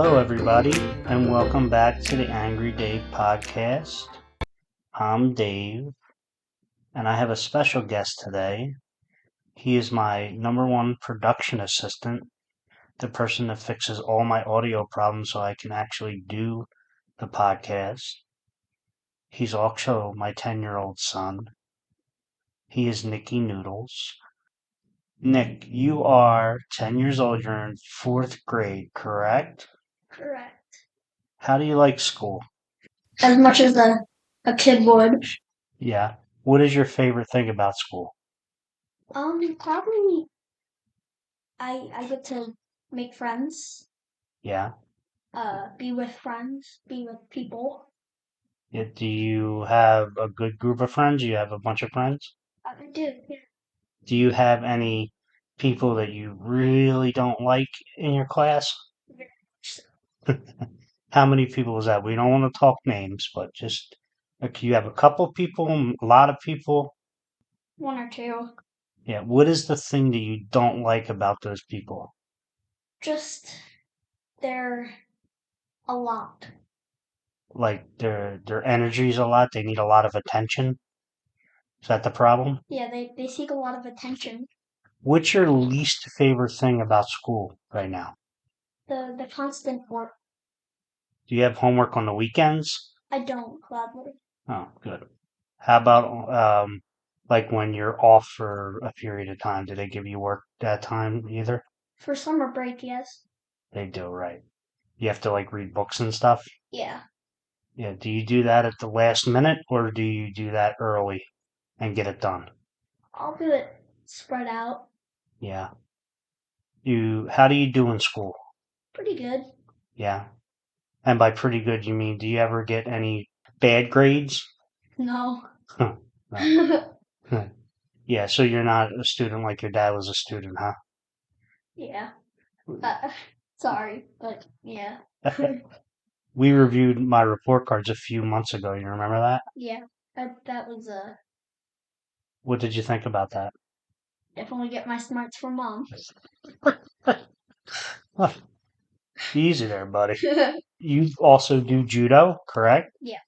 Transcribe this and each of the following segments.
Hello, everybody, and welcome back to the Angry Dave podcast. I'm Dave, and I have a special guest today. He is my number one production assistant, the person that fixes all my audio problems so I can actually do the podcast. He's also my 10-year-old son. He is Nicky Noodles. Nick, you are 10 years old. You're in fourth grade, correct? Correct. How do you like school? As much as a kid would. Yeah. What is your favorite thing about school? Probably I get to make friends, Yeah. be with friends, be with people. Yeah, do you have a good group of friends? You have a bunch of friends? I do, yeah. Do you have any people that you really don't like in your class? Very much so. How many people is that? We don't want to talk names, but just like you have a couple people, a lot of people. One or two. Yeah. What is the thing that you don't like about those people? Just they're a lot. Like their energy's a lot. They need a lot of attention. Is that the problem? Yeah, they seek a lot of attention. What's your least favorite thing about school right now? The constant work. Do you have homework on the weekends? I don't gladly. Oh, good. How about like when you're off for a period of time? Do they give you work that time either? For summer break, yes. They do, right? You have to like read books and stuff. Yeah. Yeah. Do you do that at the last minute or do you do that early and get it done? I'll do it spread out. Yeah. How do you do in school? Pretty good. Yeah. And by pretty good, you mean do you ever get any bad grades? No. No. Yeah, so you're not a student like your dad was a student, huh? Yeah. Uh, sorry, but yeah. We reviewed my report cards a few months ago. You remember that? Yeah, that was What did you think about that? definitely get my smarts from mom. Huh, easy there, buddy. You also do judo, correct? Yeah,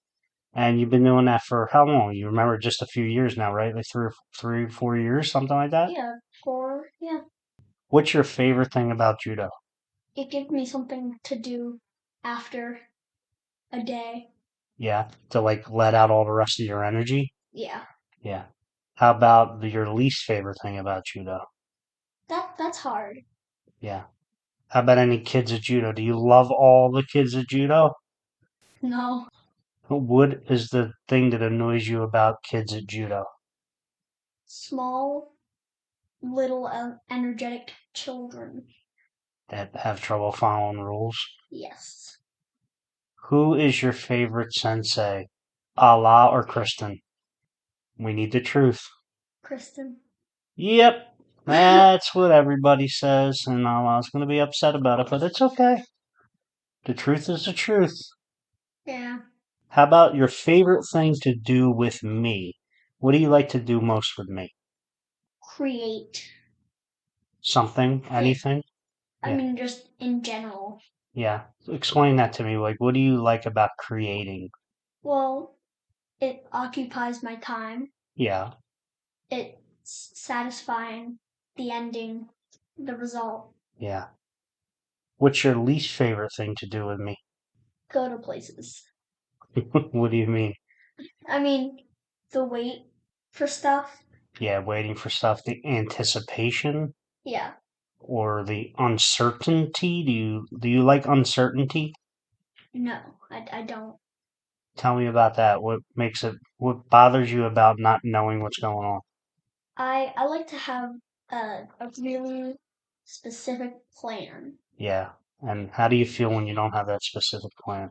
And you've been doing that for how long? You remember just a few years now, right? Like 4 years, something like that? yeah, yeah. What's your favorite thing about judo? It gives me something to do after a day. Yeah, to like let out all the rest of your energy? Yeah, Yeah. How about your least favorite thing about judo? that's hard. Yeah. How about any kids at judo? Do you love all the kids at judo? No, What is the thing that annoys you about kids at judo? small, little, energetic children. That have trouble following rules? Yes, Who is your favorite sensei? Allah or Kristen? We need the truth. Kristen. Yep, that's what everybody says, and Allah's going to be upset about it, but it's okay. The truth is the truth. Yeah, How about your favorite thing to do with me? What do you like to do most with me? create. Something? Yeah, Anything? I Yeah. mean just in general. Yeah. Explain that to me. Like, what do you like about creating? Well, it occupies my time. Yeah. It's satisfying. The ending, the result. Yeah. What's your least favorite thing to do with me? Go to places. What do you mean? I mean, the wait for stuff. Yeah, waiting for stuff. The anticipation Yeah. or the uncertainty? Do you like uncertainty? No, I don't. Tell me about that. What bothers you about not knowing what's going on? I like to have a really specific plan. Yeah. And how do you feel when you don't have that specific plan?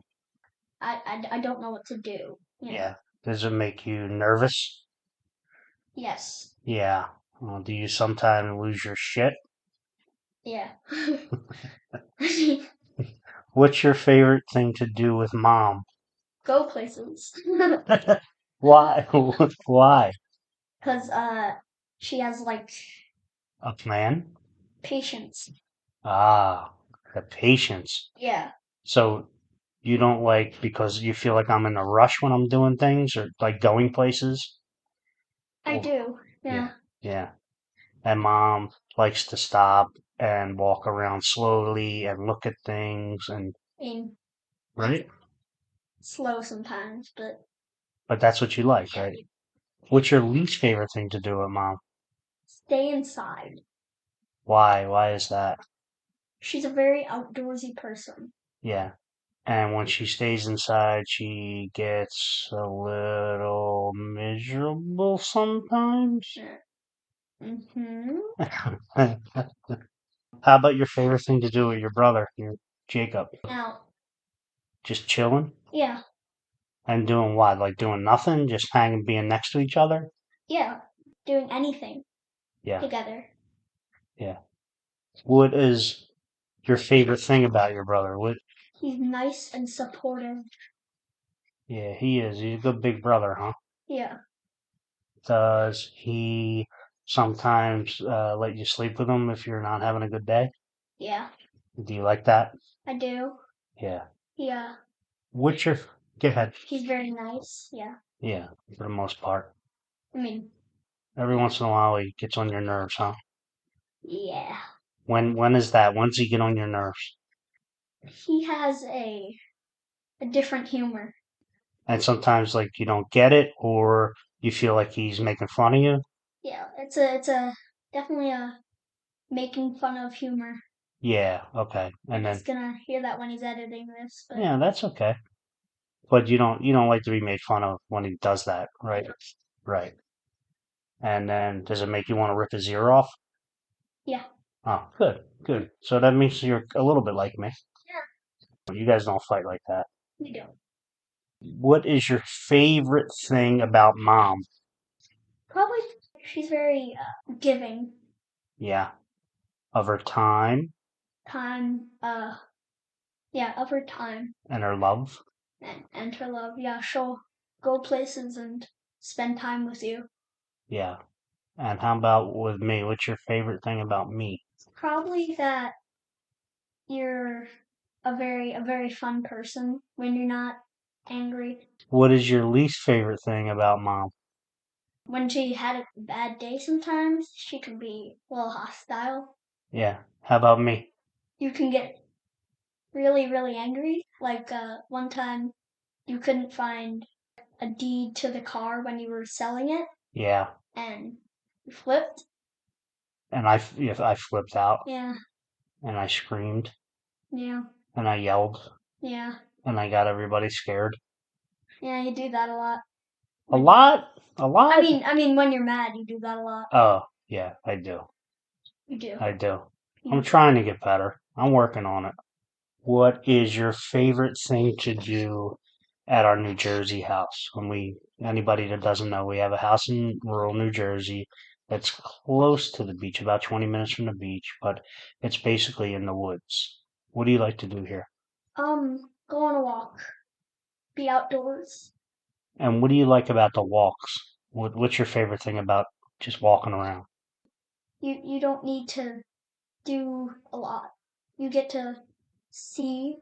I don't know what to do. Yeah. Does it make you nervous? Yes. Yeah. Well, do you sometimes lose your shit? Yeah. What's your favorite thing to do with mom? Go places. Why? Why? Because she has like A plan? patience. Ah, the patience. Yeah. So you don't like because you feel like I'm in a rush when I'm doing things or like going places? I Or, do. yeah, Yeah. yeah. And mom likes to stop and walk around slowly and look at things and I mean, right? slow sometimes, but But that's what you like, right? What's your least favorite thing to do with mom? stay inside. Why? Why is that? She's a very outdoorsy person. Yeah. And when she stays inside, she gets a little miserable sometimes. Mm-hmm. How about your favorite thing to do with your brother, your Jacob? Now, Just chilling yeah, and doing what? Like doing nothing, just hanging, being next to each other? yeah, doing anything Yeah, together. yeah. What is your favorite thing about your brother? What? He's nice and supportive. Yeah, he is. He's a good big brother, huh? Yeah, Does he sometimes let you sleep with him if you're not having a good day? yeah, Do you like that? I do. Yeah. Yeah, What's your? Go ahead. he's very nice. Yeah, Yeah, for the most part. I mean, Every once in a while, he gets on your nerves, huh? yeah. When is that? When's he get on your nerves? He has a different humor. And sometimes, like, you don't get it, or you feel like he's making fun of you. Yeah, it's a definitely a making fun of humor. Yeah, okay. And And he's then, gonna hear that when he's editing this, but yeah, that's okay. But you don't like to be made fun of when he does that, right? Right. And then, does it make you want to rip his ear off? yeah, Oh, good, good. So that means you're a little bit like me. yeah, You guys don't fight like that. we do. What is your favorite thing about mom? Probably she's very giving. Yeah, of her time Time, yeah, of her time and her love. and her love. Yeah, she'll go places and spend time with you. Yeah. And how about with me? What's your favorite thing about me? Probably that you're a very fun person when you're not angry. What is your least favorite thing about mom? When she had a bad day sometimes, she can be a little hostile. Yeah. How about me? You can get really, really angry. Like one time you couldn't find a deed to the car when you were selling it Yeah. and you flipped. And if I flipped out Yeah, and I screamed yeah, and I yelled yeah. and I got everybody scared. Yeah, you do that a lot. A When lot? A I lot? mean I mean when you're mad you do that a lot. Oh, yeah, I do. You do. I do. I'm You trying to get better. I'm working on it. What is your favorite thing to do at our New Jersey house? Anybody that doesn't know, we have a house in rural New Jersey that's close to the beach, about 20 minutes from the beach, but it's basically in the woods. What do you like to do here? go on a walk. Be outdoors. And what do you like about the walks? What's your favorite thing about just walking around? You don't need to do a lot. You get to see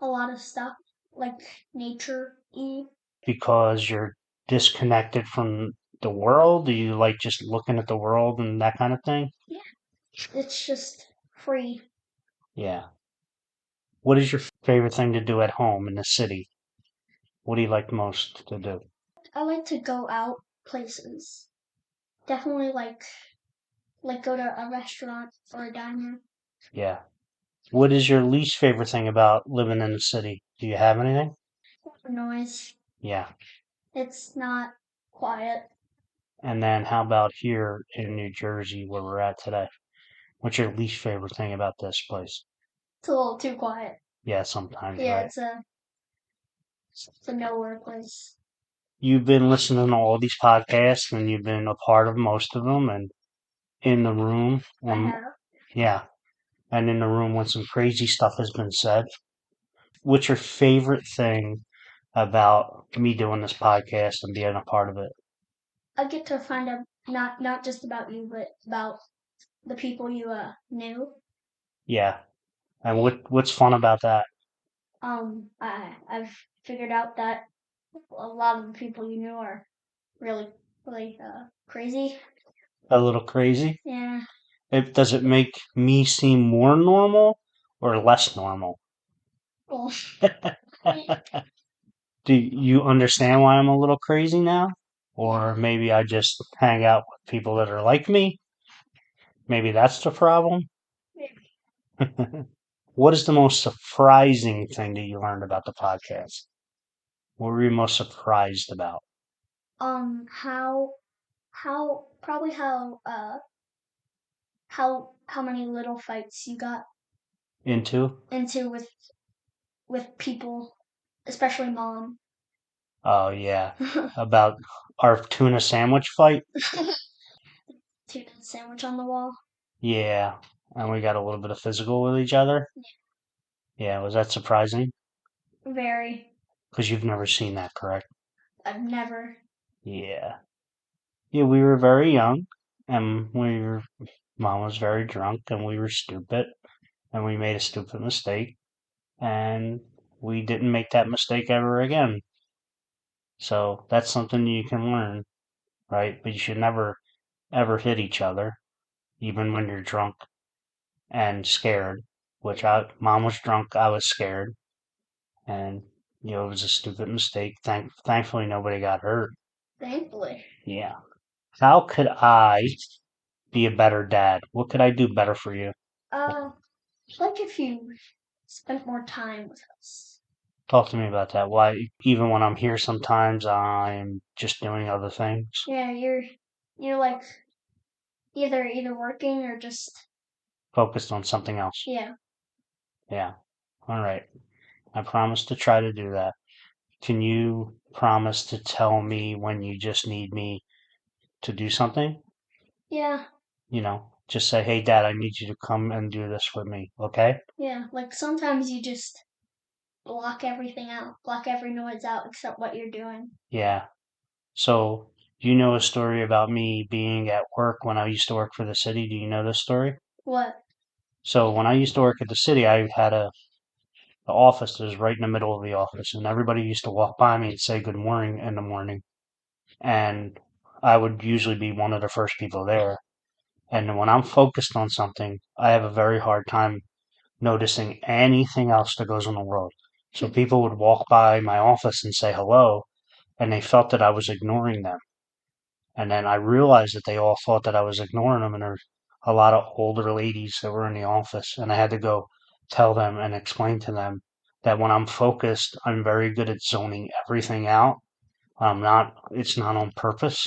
a lot of stuff like nature y. Because you're disconnected from the world? Do you like just looking at the world and that kind of thing? Yeah. It's just free. Yeah. What is your favorite thing to do at home in the city? What do you like most to do? I like to go out places. Definitely like go to a restaurant or a diner. Yeah. What is your least favorite thing about living in the city? Do you have anything? Noise. Yeah. It's not quiet. And then how about here in New Jersey where we're at today? What's your least favorite thing about this place? It's a little too quiet. Yeah, sometimes, Yeah, right? it's a nowhere place. You've been listening to all these podcasts and you've been a part of most of them and in the room I when, have. yeah, and in the room when some crazy stuff has been said. What's your favorite thing about me doing this podcast and being a part of it? I get to find out not just about you, but about the people you knew. Yeah. And what's fun about that? I've figured out that a lot of the people you knew are really, really crazy. A little crazy? Yeah. Does it make me seem more normal or less normal? Well, Do you understand why I'm a little crazy now? Or maybe I just hang out with people that are like me? Maybe that's the problem? maybe. What is the most surprising thing that you learned about the podcast? What were you most surprised about? How probably how many little fights you got Into? into with people, especially mom. Oh, yeah. About our tuna sandwich fight? Tuna sandwich on the wall. Yeah. And we got a little bit of physical with each other? Yeah, was that surprising? Very. Because you've never seen that, correct? I've never. Yeah. Yeah, we were very young, and mom was very drunk, and we were stupid, and we made a stupid mistake, and we didn't make that mistake ever again. So that's something you can learn, right? But you should never, ever hit each other, even when you're drunk and scared, mom was drunk, I was scared, and, it was a stupid mistake. Thankfully, nobody got hurt. Thankfully. Yeah. How could I be a better dad? What could I do better for you? Like if you spent more time with us. Talk to me about that. Why, even when I'm here, sometimes I'm just doing other things. Yeah, you're like either working or just Focused on something else. yeah. Yeah. All right. I promise to try to do that. Can you promise to tell me when you just need me to do something? Yeah. Just say, hey, Dad, I need you to come and do this with me. Okay? Yeah. Like sometimes you just block everything out, block every noise out except what you're doing. Yeah. So, you know a story about me being at work when I used to work for the city? Do you know this story? What? So, when I used to work at the city, I had the office that was right in the middle of the office, and everybody used to walk by me and say good morning in the morning. And I would usually be one of the first people there. And when I'm focused on something, I have a very hard time noticing anything else that goes on the world. So people would walk by my office and say hello, and they felt that I was ignoring them. And then I realized that they all thought that I was ignoring them, and there's a lot of older ladies that were in the office, and I had to go tell them and explain to them that when I'm focused, I'm very good at zoning everything out. It's not on purpose,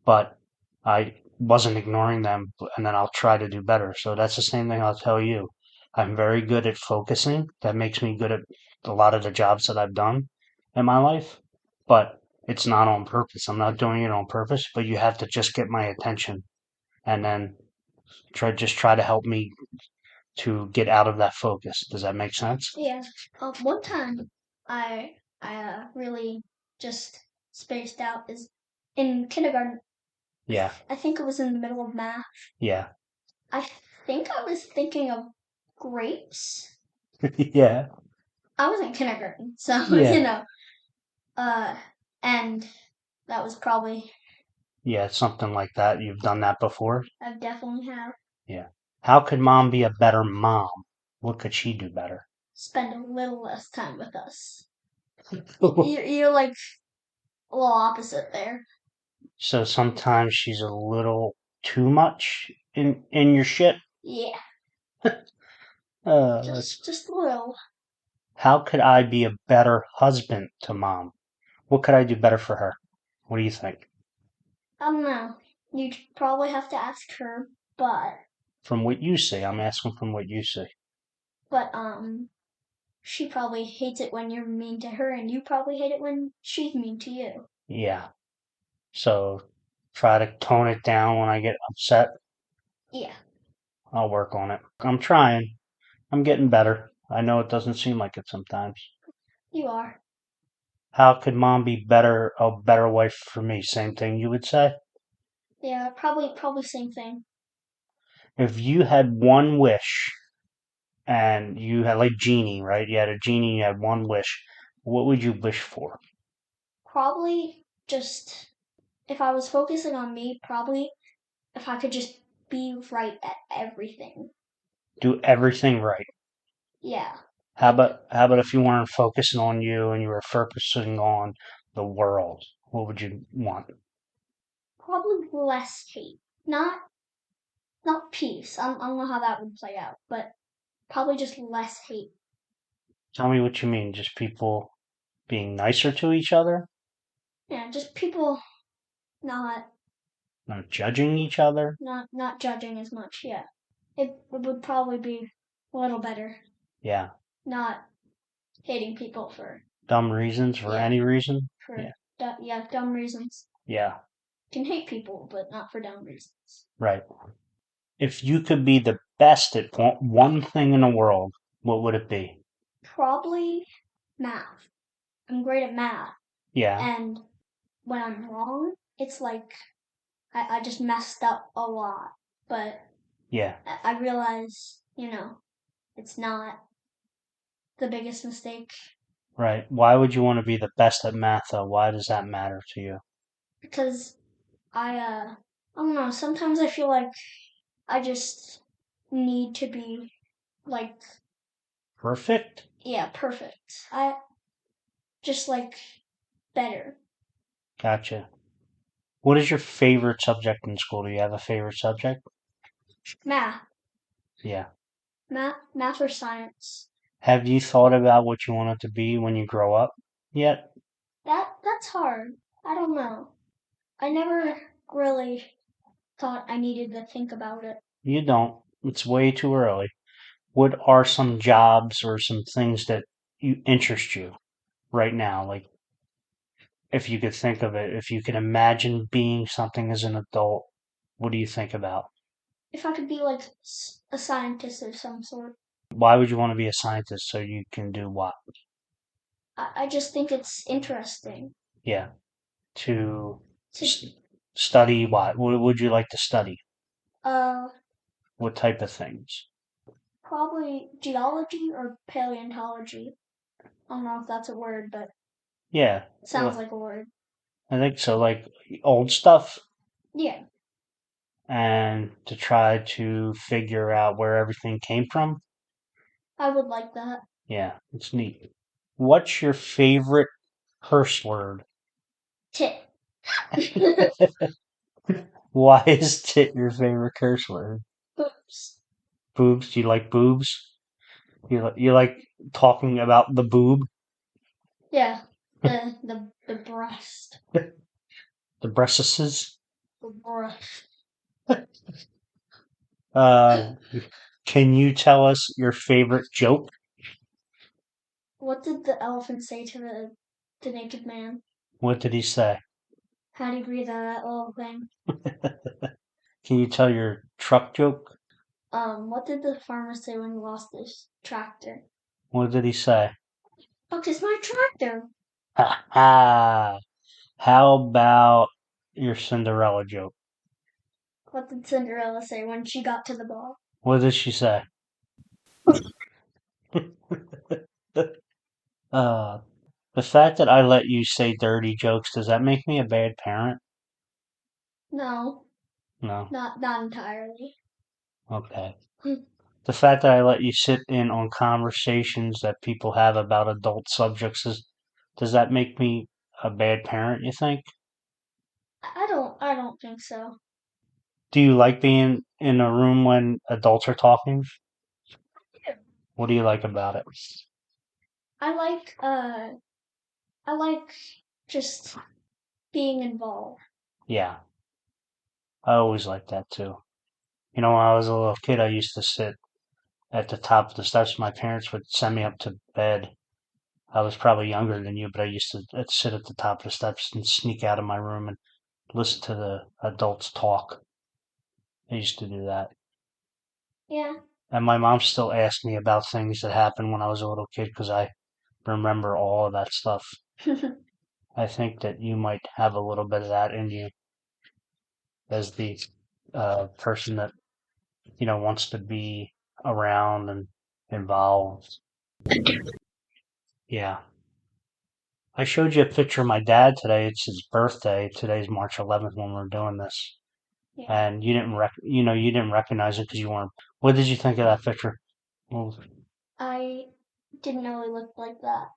but I wasn't ignoring them, and then I'll try to do better. So that's the same thing I'll tell you. I'm very good at focusing. That makes me good at a lot of the jobs that I've done in my life, but it's not on purpose. I'm not doing it on purpose, but you have to just get my attention and then try to help me to get out of that focus. Does that make sense? Yeah. One time I really just spaced out is in kindergarten. Yeah, I think it was in the middle of math. yeah, I think I was thinking of grapes. yeah, I was in kindergarten, so yeah, uh, and that was probably yeah, something like that. You've done that before? I definitely have Yeah. How could mom be a better mom? What could she do better? spent a little less time with us. You're like a little opposite there. So sometimes she's a little too much in your shit. Yeah, Uh, just a little. how could I be a better husband to mom? What could I do better for her? What do you think? I don't know. You'd probably have to ask her, but From what you see, I'm asking from what you see. but she probably hates it when you're mean to her, and you probably hate it when she's mean to you. Yeah. So try to tone it down when I get upset. Yeah, I'll work on it. I'm trying. I'm getting better. I know it doesn't seem like it sometimes. you are. How could mom be a better wife for me? Same thing you would say? Yeah, probably same thing. If you had one wish and you had like genie, right? You had a genie, you had one wish. What would you wish for? Probably just if I was focusing on me, probably if I could just be right at everything. Do everything right. Yeah. How Like about how about if you weren't focusing on you and you were focusing on the world? What would you want? probably less hate. Not peace. I don't know how that would play out, but probably just less hate. Tell me what you mean. Just people being nicer to each other, Yeah, just people not not judging each other. not judging as much. Yeah, it would probably be a little better. Yeah, Not hating people for dumb reasons for yeah any reason. for Yeah, yeah dumb reasons. yeah, You can hate people, but not for dumb reasons. right. If you could be the best at one thing in the world, what would it be? Probably math. I'm great at math, Yeah, and when I'm wrong, it's like I just messed up a lot. But yeah, I realize, it's not the biggest mistake right. Why would you want to be the best at math though? Why does that matter to you? because I don't know. Sometimes I feel like I just need to be like Perfect? yeah perfect. I just like better Gotcha. What is your favorite subject in school? Do you have a favorite subject? math, Yeah. math or science. Have you thought about what you want it to be when you grow up yet? That's hard. I don't know. I never really thought I needed to think about it. You don't. It's way too early. What are some jobs or some things that you interest you right now? Like, if you could think of it, if you could imagine being something as an adult, what do you think about? If I could be like a scientist of some sort, Why would you want to be a scientist so you can do what? I just think it's interesting Yeah, to to s- study what? What would you like to study? uh What type of things? probably geology or paleontology. I don't know if that's a word, but Yeah, it sounds well, like a word. I think so. Like old stuff, Yeah, and to try to figure out where everything came from. I would like that. Yeah, it's neat. What's your favorite curse word? Tit. Why is tit your favorite curse word? Boobs. Boobs? Do you like boobs? You like talking about the boob, Yeah, the breast. the breastises? The breast. Uh, can you tell us your favorite joke? What did the elephant say to the naked man? What did he say? How do you breathe out of that little thing? Can you tell your truck joke? What did the farmer say when he lost his tractor? What did he say? Look, it's my tractor. Ha ha! How about your Cinderella joke? What did Cinderella say when she got to the ball? What did she say? uh, the fact that I let you say dirty jokes, does that make me a bad parent? No, No. not entirely. Okay. The fact that I let you sit in on conversations that people have about adult subjects does that make me a bad parent, you think? I don't think so. Do you like being in a room when adults are talking? What do you like about it? I like I like just being involved. Yeah, I always like that too. You know, when I was a little kid, I used to sit at the top of the steps. My parents would send me up to bed. I was probably younger than you, but I used to sit at the top of the steps and sneak out of my room and listen to the adults talk. I used to do that. Yeah. And my mom still asks me about things that happened when I was a little kid because I remember all of that stuff. I think that you might have a little bit of that in you as the person that, wants to be around and involved. Yeah. I showed you a picture of my dad today. It's his birthday. Today's March 11th when we're doing this. Yeah. And you didn't recognize it because you weren't. What did you think of that picture? Well, I didn't know he looked like that.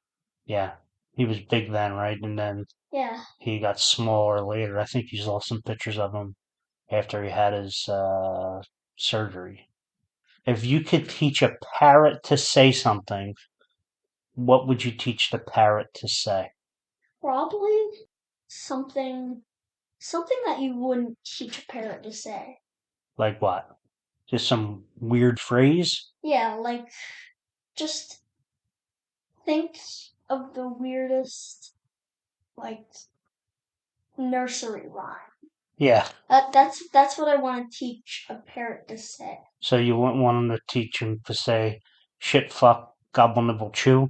yeah. He was big then, right? And then Yeah. he got smaller later. I think you saw some pictures of him after he had his surgery. If you could teach a parrot to say something, what would you teach the parrot to say? Probably something that you wouldn't teach a parrot to say. Like what? Just some weird phrase? Yeah, like just think of the weirdest like nursery rhyme. Yeah. That's what I want to teach a parrot to say. So you wouldn't want him to teach him to say shit, fuck, gobble, nibble, chew,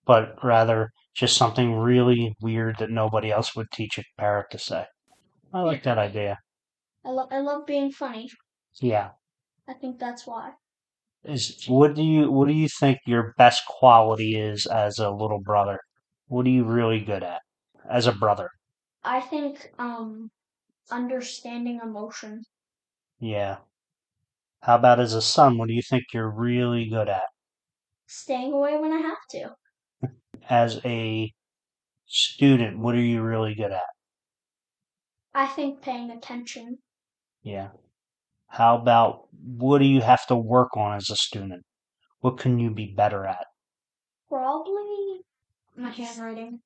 but rather just something really weird that nobody else would teach a parrot to say. I like that idea. I love being funny. Yeah. I think that's why. What do you think your best quality is as a little brother? What are you really good at as a brother? I think understanding emotion. Yeah. How about as a son? What do you think you're really good at? Staying away when I have to. As a student, what are you really good at? I think paying attention. Yeah. How about what do you have to work on as a student? What can you be better at? Probably my handwriting.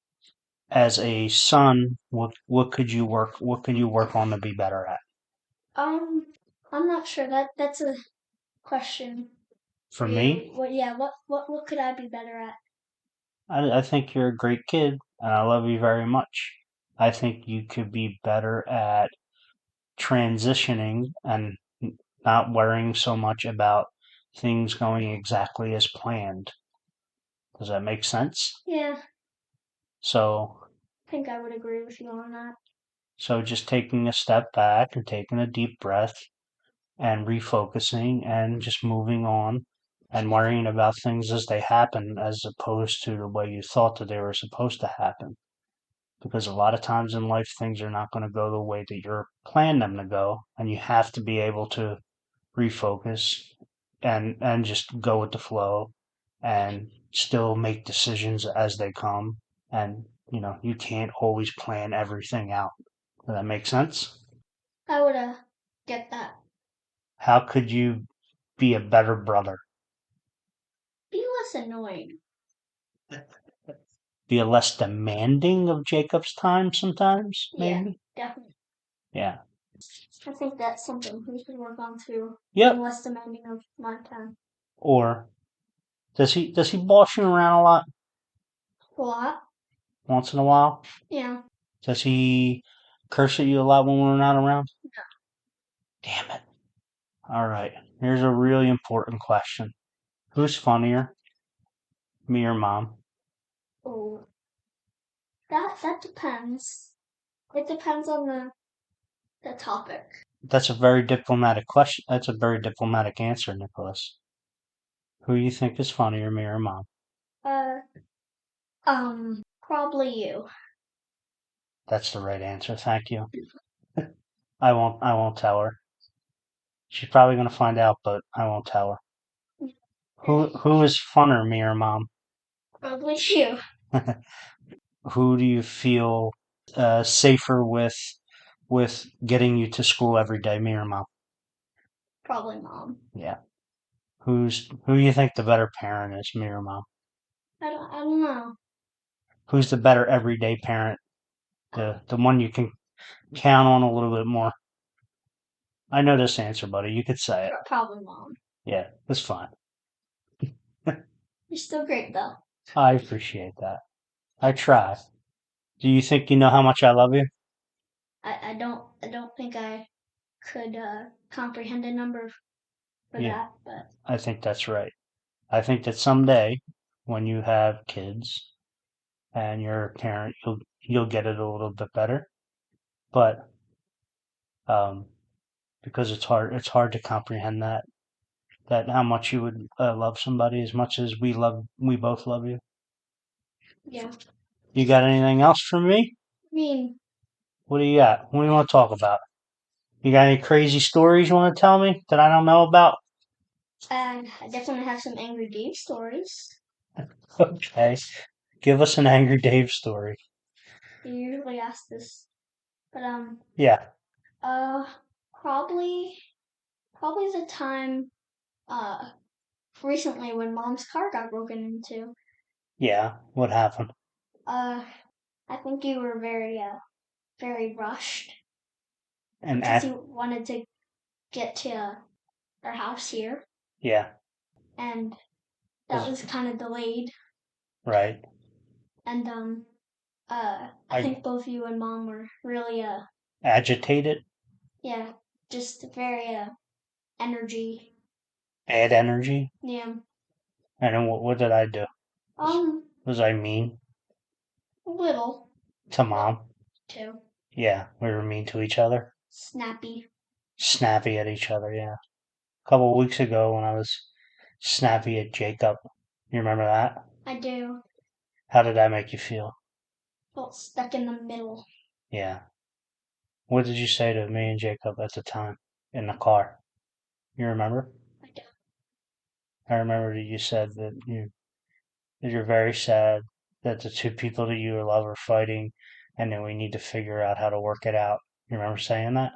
As a son, what could you work on to be better at? Um, I'm not sure. That's a question For for you. me, What could I be better at? I think you're a great kid and I love you very much. I think you could be better at transitioning and not worrying so much about things going exactly as planned. Does that make sense? Yeah, So, I think I would agree with you on that. so just taking a step back and taking a deep breath and refocusing and just moving on and worrying about things as they happen as opposed to the way you thought that they were supposed to happen. Because a lot of times in life, things are not going to go the way that you're planned them to go, and you have to be able to refocus and just go with the flow and still make decisions as they come. And you can't always plan everything out. Does that make sense? I would get that. How could you be a better brother? Be less annoying. Be less demanding of Jacob's time sometimes, Yeah, maybe? definitely. Yeah. I think that's something we should work on too. Being Yep. less demanding of my time. Or does he boss you around a lot A lot. once in a while? Yeah. Does he curse at you a lot when we're not around? Damn it. All right. Here's a really important question. Who's funnier, me or mom? Oh, that depends. It depends on the topic. That's a very diplomatic question. That's a very diplomatic answer, Nicholas. Who you think is funnier, me or mom? Uh, probably you. That's the right answer. Thank you. I won't tell her. She's probably gonna find out, but I won't tell her. Who is funner, me or mom? Probably you. Who do you feel safer with getting you to school every day, me or mom? Probably mom. Yeah. Who do you think the better parent is, me or mom? I don't know. Who's the better everyday parent? The one you can count on a little bit more. I know this answer, buddy. You could say it. Probably mom. Yeah, that's fine. You're still great though. I appreciate that. I try. Do you think you know how much I love you? I don't think I could comprehend a number for Yeah, that, but I think that's right. I think that someday, when you have kids and you're a parent, you'll get it a little bit better. But um, because it's hard to comprehend that That how much you would love somebody as much as we both love you. Yeah. You got anything else for me? I mean, What do you got? What do you want to talk about? You got any crazy stories you want to tell me that I don't know about? I definitely have some Angry Dave stories. Okay. Give us an Angry Dave story. You usually ask this, but Yeah. uh, probably the time recently when Mom's car got broken into. Yeah. What happened? Uh, I think you were very rushed And because you wanted to get to our house here, yeah. and that was kind of delayed. Right. And I I think both you and Mom were really agitated. yeah, just very energy. Add energy. Yeah. And then what did I do? Um, Was I mean little, to but mom? too Yeah. We were mean to each other. snappy. Snappy at each other. Yeah. A couple of weeks ago when I was snappy at Jacob. You remember that? I do. How did that make you feel? Felt stuck in the middle. Yeah. What did you say to me and Jacob at the time in the car? You remember? I do. I remember that you said that you're very sad that the two people that you love are fighting and that we need to figure out how to work it out. You remember saying that?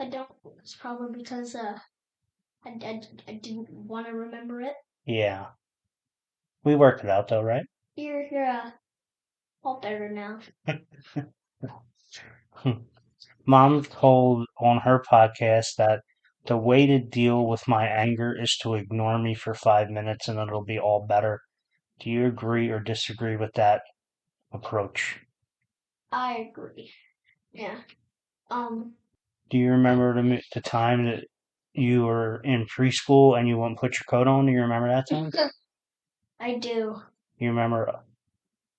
I don't. It's probably because I didn't want to remember it. Yeah. We worked it out though, right? You're all better now. Mom told on her podcast that the way to deal with my anger is to ignore me for 5 minutes and it'll be all better. Do you agree or disagree with that approach? I agree. Yeah. Um. Do you remember the time that you were in preschool and you wouldn't put your coat on? Do you remember that time? I do. You remember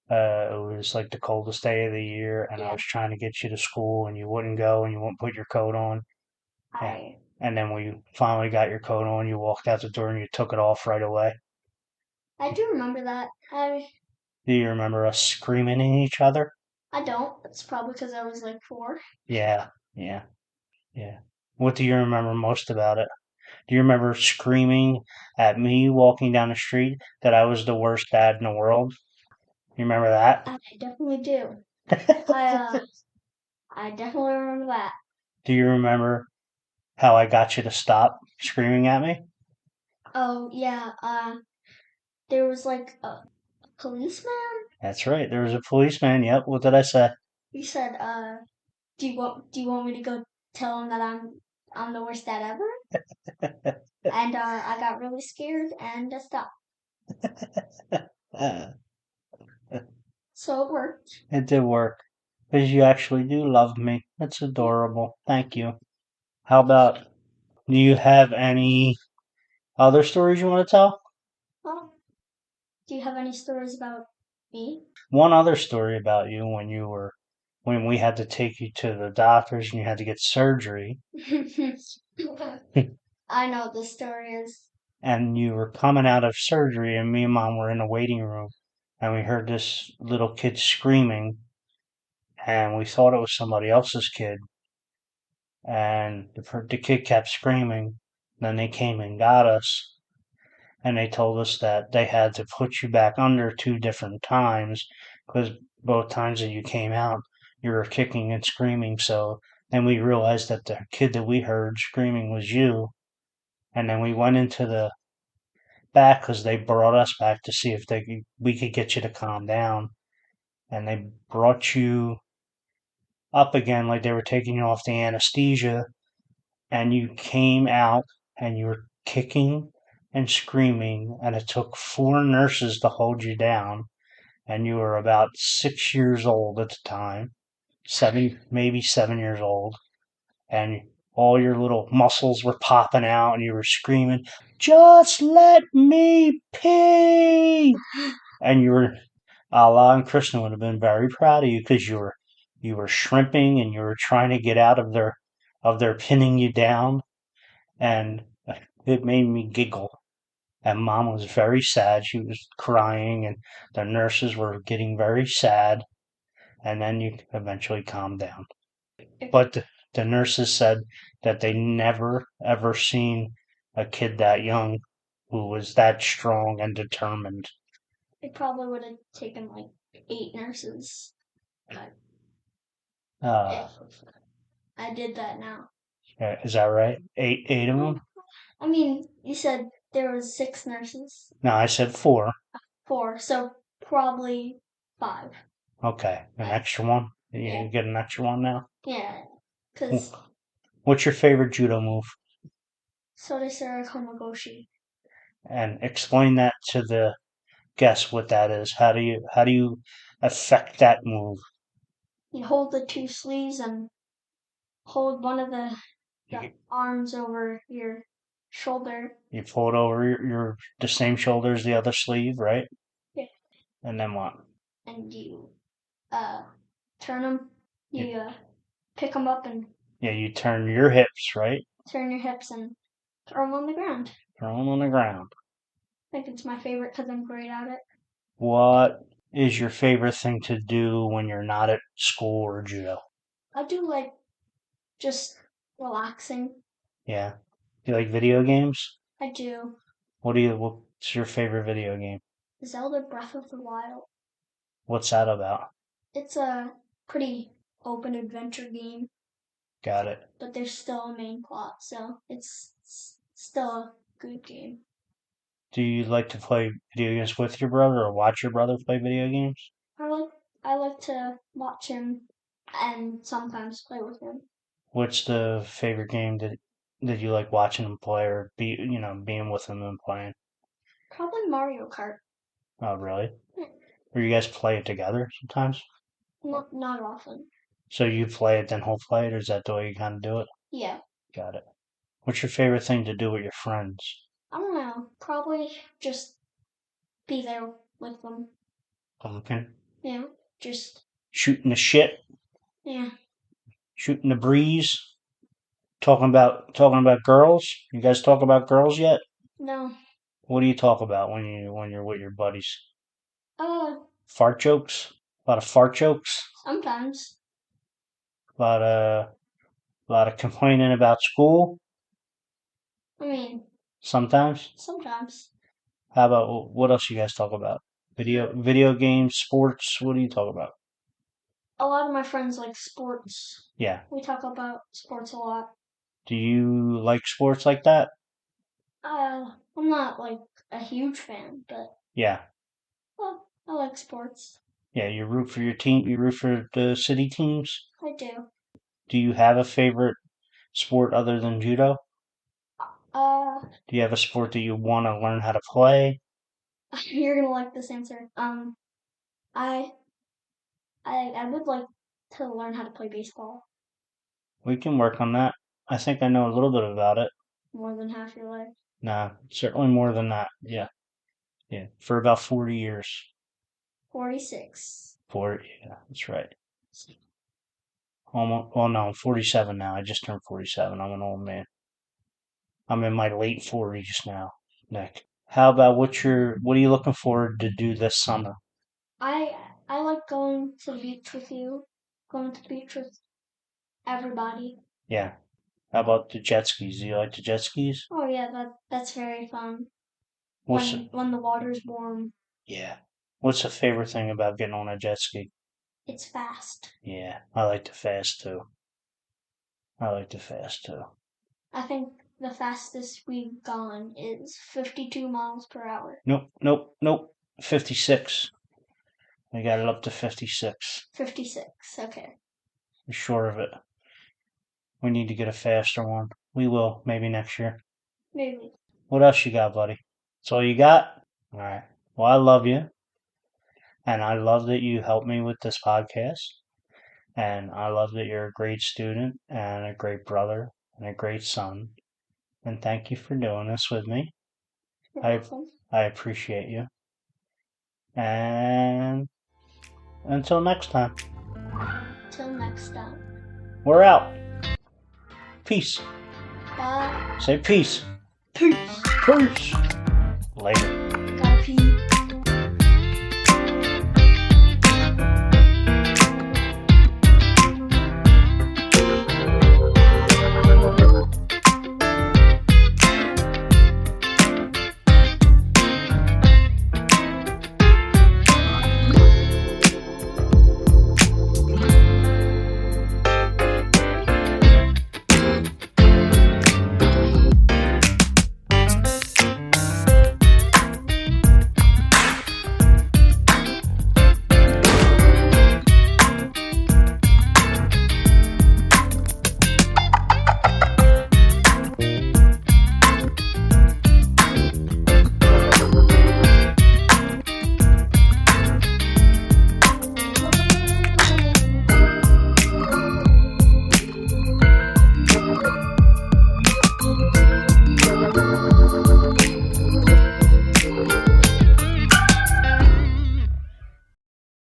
it was like the coldest day of the year and I Yeah. was trying to get you to school and you wouldn't go and you wouldn't put your coat on. Yeah. I And then when you finally got your coat on, you walked out the door and you took it off right away. I do remember that. Do you remember us screaming at each other? I don't. It's probably because I was like 4. Yeah, yeah, yeah. What do you remember most about it? Do you remember screaming at me walking down the street that I was the worst dad in the world? You remember that? I definitely do. I I definitely remember that. Do you remember how I got you to stop screaming at me? Oh yeah. There was like a policeman. That's right. There was a policeman. Yep. What did I say? He said, do you want me to go tell him that I'm the worst dad ever?" And I got really scared and I stopped. So it worked. It did work. Because you actually do love me. That's adorable. Thank you. How about, do you have any other stories you want to tell? Well, do you have any stories about me? One other story about you when we had to take you to the doctors and you had to get surgery I know what the story is. and you were coming out of surgery and me and mom were in the waiting room and we heard this little kid screaming and we thought it was somebody else's kid and the kid kept screaming. Then they came and got us and they told us that they had to put you back under 2 different times because both times that you came out, you were kicking and screaming. So then we realized that the kid that we heard screaming was you. And then we went into the back because they brought us back to see if we could get you to calm down. And they brought you up again like they were taking you off the anesthesia. And you came out and you were kicking and screaming. And it took 4 nurses to hold you down and you were about 6 years old at the time, maybe 7 years old, and all your little muscles were popping out and you were screaming, just let me pee. And you were, Allah and Krishna would have been very proud of you because you were shrimping and you were trying to get out of their pinning you down. And It made me giggle. And Mom was very sad. She was crying, and the nurses were getting very sad. And then you eventually calmed down. But the nurses said that they never ever seen a kid that young who was that strong and determined. It probably would have taken like 8 nurses. But Uh, I did that now. is that right? Eight of them? I mean, you said there was 6 nurses. No, I said 4. 4, so probably 5. Okay, an extra one. You get an extra one now. Yeah, because What's your favorite judo move? Sodesera Komagoshi. And explain that to the guests what that is. How do you affect that move? You hold the 2 sleeves and hold one of the arms over your shoulder. You pull it over your the same shoulder as the other sleeve, right? Yeah. And then what? And you turn them. You pick them up and Yeah, you turn your hips, right? turn your hips and throw them on the ground. Throw them on the ground. I think it's my favorite because I'm great at it. What is your favorite thing to do when you're not at school or judo? I do like just relaxing. Yeah. Do you like video games? I do. What's your favorite video game? Zelda Breath of the Wild. What's that about? It's a pretty open adventure game. Got it. But there's still a main plot, so it's still a good game. Do you like to play video games with your brother or watch your brother play video games? I like to watch him and sometimes play with him. What's the favorite game that you like watching him play or being with him and playing? Probably Mario Kart. Oh, really? Or you guys play it together sometimes? Not often. So you play it, then he'll play it, or is that the way you kind of do it? Yeah. Got it. What's your favorite thing to do with your friends? I don't know. Probably just be there with them. Okay. Yeah. Just Shooting the shit, yeah. shooting the breeze, talking about girls. You guys talk about girls yet? No. What do you talk about when you're with your buddies? Uh. Fart jokes. A lot of fart jokes. Sometimes. A lot of complaining about school. I mean. Sometimes. Sometimes. How about what else you guys talk about? Video games, sports. What do you talk about? A lot of my friends like sports. Yeah. We talk about sports a lot. Do you like sports like that? I'm not like a huge fan, but Yeah. well, I like sports. Yeah, you root for your team. You root for the city teams. I do. Do you have a favorite sport other than judo? Uh, Do you have a sport that you want to learn how to play? you're gonna like this answer. I I would like to learn how to play baseball. We can work on that. I think I know a little bit about it. More than half your life. Nah, certainly more than that. Yeah, yeah. For about 40 years. 46. 40, yeah, that's right. Almost, well, no, I'm 47 now. I just turned 47. I'm an old man. I'm in my late 40s now, Nick. How about what are you looking forward to do this summer? I like going to the beach with you. Going to the beach with everybody. Yeah. How about the jet skis? Do you like the jet skis? Oh yeah, that's very fun. What's When the water's warm. Yeah. What's the favorite thing about getting on a jet ski? It's fast. Yeah, I like to fast too. I like to fast too. I think the fastest we've gone is 52 miles per hour. Nope, nope, nope. 56. We got it up to 56. 56. Okay. We're sure of it. We need to get a faster one. We will, maybe next year. Maybe. What else you got, buddy? That's all you got? All right. Well, I love you. And I love that you helped me with this podcast. And I love that you're a great student and a great brother and a great son. And thank you for doing this with me. You're I welcome. I appreciate you. And until next time, Till next time. we're out. Peace. Bye. Say peace. Peace. Peace. Later.